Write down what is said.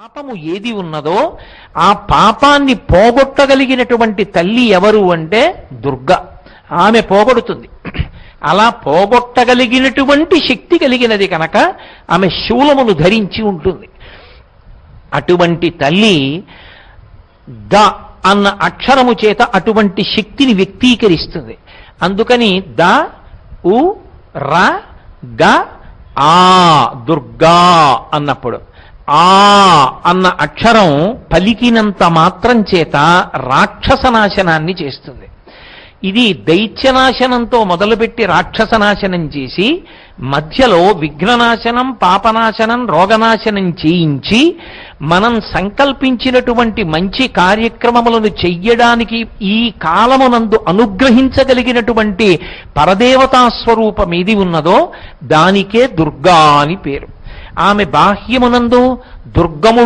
పాపము ఏది ఉన్నదో ఆ పాపాన్ని పోగొట్టగలిగినటువంటి తల్లి ఎవరు అంటే దుర్గ. ఆమె పోగొడుతుంది. అలా పోగొట్టగలిగినటువంటి శక్తి కలిగినది కనుక ఆమె శూలమును ధరించి ఉంటుంది. అటువంటి తల్లి ద అన్న అక్షరము చేత అటువంటి శక్తిని వ్యక్తీకరిస్తుంది. అందుకని ద ఉ ర గ ఆ దుర్గా అన్నప్పుడు ఆ అన్న అక్షరం పలికినంత మాత్రం చేత రాక్షసనాశనాన్ని చేస్తుంది. ఇది దైత్యనాశనంతో మొదలుపెట్టి రాక్షసనాశనం చేసి మధ్యలో విఘ్ననాశనం, పాపనాశనం, రోగనాశనం చేయించి మనం సంకల్పించినటువంటి మంచి కార్యక్రమములను చెయ్యడానికి ఈ కాలమునందు అనుగ్రహించగలిగినటువంటి పరదేవతా స్వరూపం ఏది ఉన్నదో దానికే దుర్గా అని పేరు. ఆమె బాహ్యమునందు దుర్గము